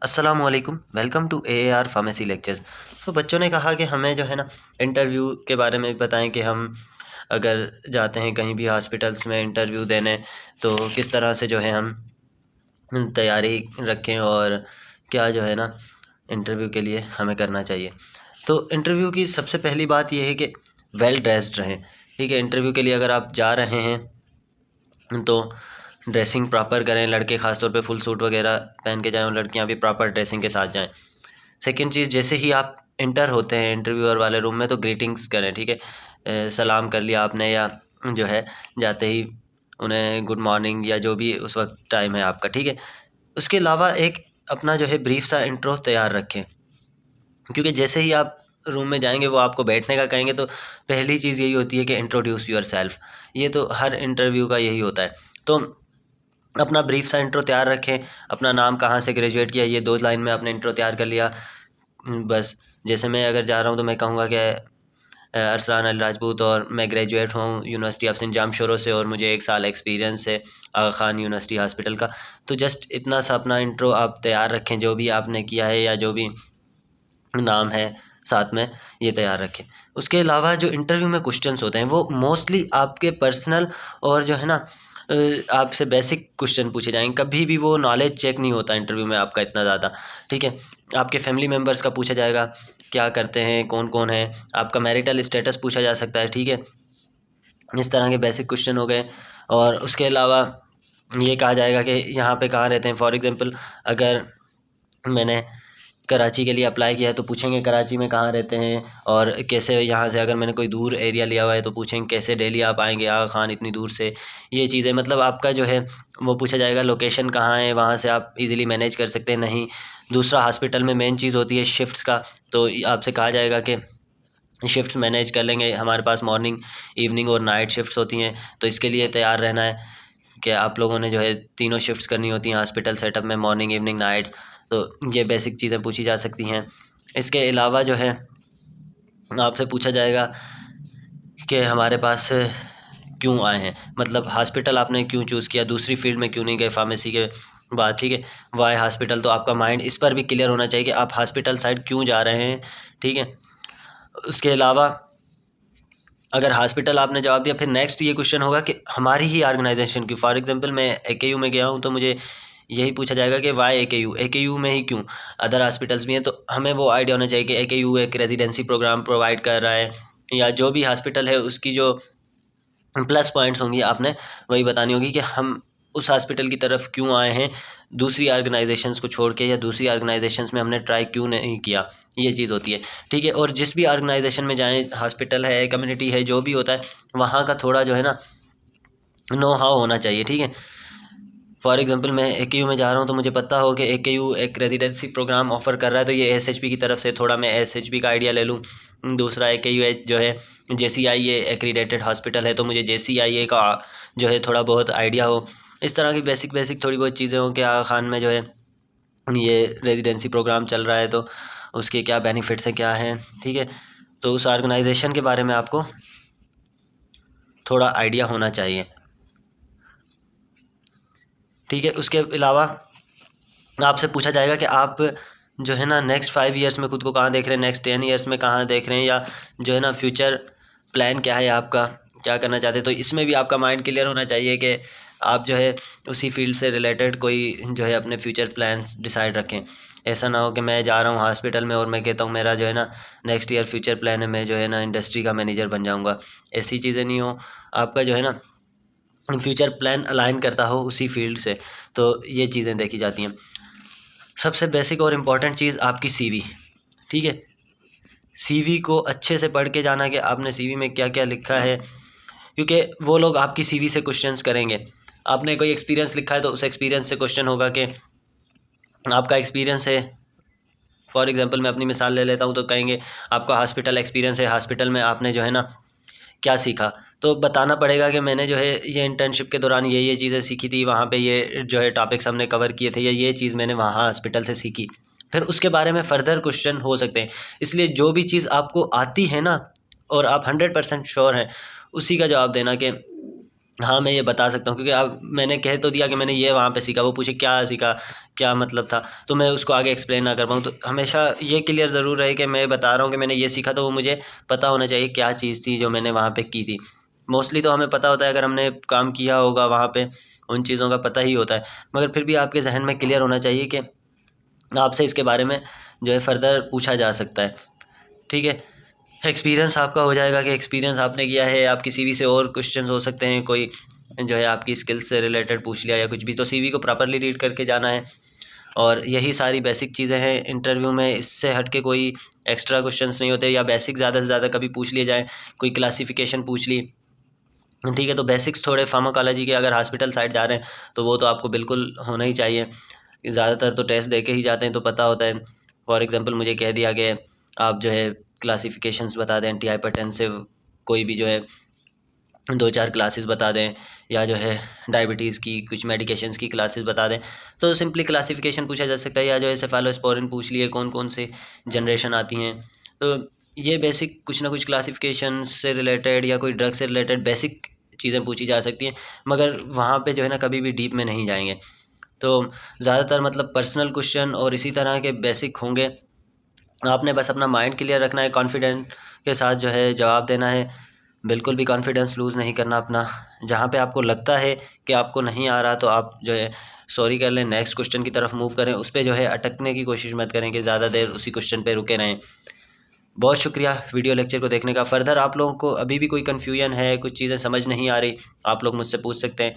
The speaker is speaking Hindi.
अस्सलामुअलैकुम, welcome to AAR pharmacy lectures. तो बच्चों ने कहा कि हमें जो है ना इंटरव्यू के बारे में बताएं कि हम अगर जाते हैं कहीं भी हॉस्पिटल्स में इंटरव्यू देने तो किस तरह से जो है हम तैयारी रखें और क्या जो है ना इंटरव्यू के लिए हमें करना चाहिए। तो इंटरव्यू की सबसे पहली बात यह है कि वेल ड्रेस्ड रहें। ठीक है, इंटरव्यू के लिए अगर आप जा रहे हैं तो ड्रेसिंग प्रॉपर करें। लड़के ख़ास तौर पे फुल सूट वगैरह पहन के जाएं और लड़कियां भी प्रॉपर ड्रेसिंग के साथ जाएं। सेकंड चीज़, जैसे ही आप इंटर होते हैं इंटरव्यूअर वाले रूम में तो ग्रीटिंग्स करें। ठीक है, सलाम कर लिया आपने या जो है जाते ही उन्हें गुड मॉर्निंग या जो भी उस वक्त टाइम है आपका। ठीक है, उसके अलावा एक अपना जो है ब्रीफ सा इंट्रो तैयार रखें, क्योंकि जैसे ही आप रूम में जाएंगे वो आपको बैठने का कहेंगे तो पहली चीज़ यही होती है कि इंट्रोड्यूस योर सेल्फ। ये तो हर इंटरव्यू का यही होता है। तो अपना ब्रीफ सा इंट्रो तैयार रखें। अपना नाम, कहाँ से ग्रेजुएट किया, ये 2 लाइन में आपने इंट्रो तैयार कर लिया। बस जैसे मैं अगर जा रहा हूँ तो मैं कहूँगा कि अरसलान अली राजपूत और मैं ग्रेजुएट हूँ यूनिवर्सिटी ऑफ सेंट जामशोरो से और मुझे 1 साल एक्सपीरियंस है आगा खान यूनिवर्सिटी हॉस्पिटल का। तो जस्ट इतना सा अपना इंट्रो आप तैयार रखें, जो भी आपने किया है या जो भी नाम है साथ में ये तैयार रखें। उसके अलावा जो इंटरव्यू में क्वेश्चंस होते हैं वो मोस्टली आपके पर्सनल और जो है ना आपसे बेसिक क्वेश्चन पूछे जाएंगे। कभी भी वो नॉलेज चेक नहीं होता इंटरव्यू में आपका इतना ज़्यादा। ठीक है, आपके फैमिली मेम्बर्स का पूछा जाएगा, क्या करते हैं, कौन कौन है, आपका मैरिटल स्टेटस पूछा जा सकता है। ठीक है, इस तरह के बेसिक क्वेश्चन हो गए। और उसके अलावा ये कहा जाएगा कि यहाँ पे कहाँ रहते हैं। फॉर एग्ज़ाम्पल अगर मैंने कराची के लिए अप्लाई किया है तो पूछेंगे कराची में कहाँ रहते हैं, और कैसे यहाँ से अगर मैंने कोई दूर एरिया लिया हुआ है तो पूछेंगे कैसे डेली आप आएंगे आगा खान इतनी दूर से। ये चीज़ें मतलब आपका जो है वो पूछा जाएगा। लोकेशन कहाँ है, वहाँ से आप इजीली मैनेज कर सकते हैं। नहीं, दूसरा हॉस्पिटल में मेन चीज़ होती है शिफ्ट्स का, तो आपसे कहा जाएगा कि शिफ्ट्स मैनेज कर लेंगे, हमारे पास मॉर्निंग, इवनिंग और नाइट शिफ्ट्स होती हैं, तो इसके लिए तैयार रहना है कि आप लोगों ने जो है तीनों शिफ्ट्स करनी होती हैं हॉस्पिटल सेटअप में, मॉर्निंग, इवनिंग, नाइट्स। तो ये बेसिक चीज़ें पूछी जा सकती हैं। इसके अलावा जो है आपसे पूछा जाएगा कि हमारे पास क्यों आए हैं, मतलब हॉस्पिटल आपने क्यों चूज़ किया, दूसरी फील्ड में क्यों नहीं गए फार्मेसी के बाद। ठीक है, वाई हॉस्पिटल, तो आपका माइंड इस पर भी क्लियर होना चाहिए कि आप हॉस्पिटल साइड क्यों जा रहे हैं। ठीक है, उसके अलावा अगर हॉस्पिटल आपने जवाब दिया, फिर नेक्स्ट ये क्वेश्चन होगा कि हमारी ही ऑर्गेनाइजेशन की। फॉर एग्जांपल मैं AKU में गया हूँ तो मुझे यही पूछा जाएगा कि वाई AKU में ही क्यों, अदर हॉस्पिटल्स भी हैं। तो हमें वो आइडिया होना चाहिए कि AKU एक रेजिडेंसी प्रोग्राम प्रोवाइड कर रहा है, या जो भी हॉस्पिटल है उसकी जो प्लस पॉइंट्स होंगी आपने वही बतानी होगी कि हम उस हॉस्पिटल की तरफ क्यों आए हैं, दूसरी ऑर्गेनाइजेशंस को छोड़ के, या दूसरी ऑर्गेनाइजेशंस में हमने ट्राई क्यों नहीं किया। ये चीज़ होती है। ठीक है, और जिस भी ऑर्गेनाइजेशन में जाएं, हॉस्पिटल है, कम्युनिटी है, जो भी होता है, वहाँ का थोड़ा जो है ना नो हाउ होना चाहिए। ठीक है, फॉर एग्जांपल मैं AKU में जा रहा हूँ तो मुझे पता हो कि AKU एक रेजिडेंसी प्रोग्राम ऑफर कर रहा है, तो ये SHP की तरफ से थोड़ा मैं SHP का आइडिया ले लूँ। दूसरा AKU जो है JCIA एक्रीडेटेड हॉस्पिटल है, तो मुझे JCIA का जो है थोड़ा बहुत आइडिया हो। इस तरह की बेसिक थोड़ी बहुत चीज़ें हों कि आगा खान में जो है ये रेजिडेंसी प्रोग्राम चल रहा है तो उसके क्या बेनिफिट्स हैं, क्या हैं। ठीक है, तो उस ऑर्गेनाइजेशन के बारे में आपको थोड़ा आइडिया होना चाहिए। ठीक है, उसके अलावा आपसे पूछा जाएगा कि आप जो है ना नेक्स्ट 5 ईयर्स में खुद को कहाँ देख रहे हैं, नेक्स्ट 10 ईयर्स में कहाँ देख रहे हैं, या जो है ना फ्यूचर प्लान क्या है आपका, क्या करना चाहते हैं। तो इसमें भी आपका माइंड क्लियर होना चाहिए कि आप जो है उसी फील्ड से रिलेटेड कोई जो है अपने फ्यूचर प्लान्स डिसाइड रखें। ऐसा ना हो कि मैं जा रहा हूँ हॉस्पिटल में और मैं कहता हूँ मेरा जो है ना नेक्स्ट ईयर फ्यूचर प्लान है, मैं जो है ना इंडस्ट्री का मैनेजर बन जाऊँगा। ऐसी चीज़ें नहीं हो, आपका जो है ना फ्यूचर प्लान अलाइन करता हो उसी फील्ड से। तो ये चीज़ें देखी जाती हैं। सबसे बेसिक और इम्पॉर्टेंट चीज़ आपकी CV। ठीक है, CV को अच्छे से पढ़ के जाना कि आपने CV में क्या क्या लिखा है, क्योंकि वो लोग आपकी CV से क्वेश्चंस करेंगे। आपने कोई एक्सपीरियंस लिखा है तो उस एक्सपीरियंस से क्वेश्चन होगा कि आपका एक्सपीरियंस है। फॉर एग्जांपल मैं अपनी मिसाल ले लेता हूँ तो कहेंगे आपका हॉस्पिटल एक्सपीरियंस है, हॉस्पिटल में आपने जो है ना क्या सीखा, तो बताना पड़ेगा कि मैंने जो है ये इंटर्नशिप के दौरान ये चीज़ें सीखी थी, वहाँ पे ये जो है टॉपिक्स हमने कवर किए थे, या ये चीज़ मैंने वहाँ हॉस्पिटल से सीखी। फिर उसके बारे में फ़र्दर क्वेश्चन हो सकते हैं। इसलिए जो भी चीज़ आपको आती है ना और आप 100% श्योर हैं, उसी का जवाब देना कि हाँ, मैं ये बता सकता हूँ, क्योंकि अब मैंने कह तो दिया कि मैंने ये वहाँ पे सीखा, वो पूछे क्या सीखा, क्या मतलब था, तो मैं उसको आगे एक्सप्लेन ना कर पाऊँ। तो हमेशा ये क्लियर ज़रूर रहे कि मैं बता रहा हूँ कि मैंने ये सीखा, तो वो मुझे पता होना चाहिए क्या चीज़ थी जो मैंने वहाँ पे की थी। मोस्टली तो हमें पता होता है, अगर हमने काम किया होगा वहाँ पे, उन चीज़ों का पता ही होता है, मगर फिर भी आपके ज़हन में क्लियर होना चाहिए कि आपसे इसके बारे में जो है फ़र्दर पूछा जा सकता है। ठीक है? एक्सपीरियंस आपका हो जाएगा कि एक्सपीरियंस आपने किया है, आपकी सीवी से और क्वेश्चंस हो सकते हैं, कोई जो है आपकी स्किल्स से रिलेटेड पूछ लिया या कुछ भी, तो सीवी को प्रॉपर्ली रीड करके जाना है। और यही सारी बेसिक चीज़ें हैं इंटरव्यू में, इससे हट के कोई एक्स्ट्रा क्वेश्चंस नहीं होते, या बेसिक ज़्यादा से ज़्यादा कभी पूछ लिए जाए, कोई क्लासिफिकेशन पूछ ली, ठीक है, तो बेसिक्स थोड़े फार्माकोलॉजी के अगर हॉस्पिटल साइड जा रहे हैं तो वो तो आपको बिल्कुल होना ही चाहिए। ज़्यादातर तो टेस्ट दे के ही जाते हैं, तो पता होता है। फॉर एग्ज़ाम्पल मुझे कह दिया कि आप जो है क्लासिफिकेशंस बता दें, एंटी हाइपरटेंसिव कोई भी जो है 2-4 क्लासेस बता दें, या जो है डायबिटीज़ की कुछ मेडिकेशंस की क्लासेस बता दें, तो सिंपली क्लासिफिकेशन पूछा जा सकता है, या जो है सेफालोस्पोरिन पूछ लिए कौन कौन से जनरेशन आती हैं। तो ये बेसिक कुछ ना कुछ क्लासिफिकेशन से रिलेटेड या कोई ड्रग से रिलेटेड बेसिक चीज़ें पूछी जा सकती हैं, मगर वहाँ पे जो है ना कभी भी डीप में नहीं जाएंगे। तो ज़्यादातर मतलब पर्सनल क्वेश्चन और इसी तरह के बेसिक होंगे। आपने बस अपना माइंड क्लियर रखना है, कॉन्फिडेंट के साथ जो है जवाब देना है, बिल्कुल भी कॉन्फिडेंस लूज़ नहीं करना अपना। जहाँ पे आपको लगता है कि आपको नहीं आ रहा, तो आप जो है सॉरी कर लें, नेक्स्ट क्वेश्चन की तरफ मूव करें, उस पे जो है अटकने की कोशिश मत करें कि ज़्यादा देर उसी क्वेश्चन पे रुके रहें। बहुत शुक्रिया वीडियो लेक्चर को देखने का। फ़र्दर आप लोगों को अभी भी कोई कन्फ्यूजन है, कुछ चीज़ें समझ नहीं आ रही, आप लोग मुझसे पूछ सकते हैं।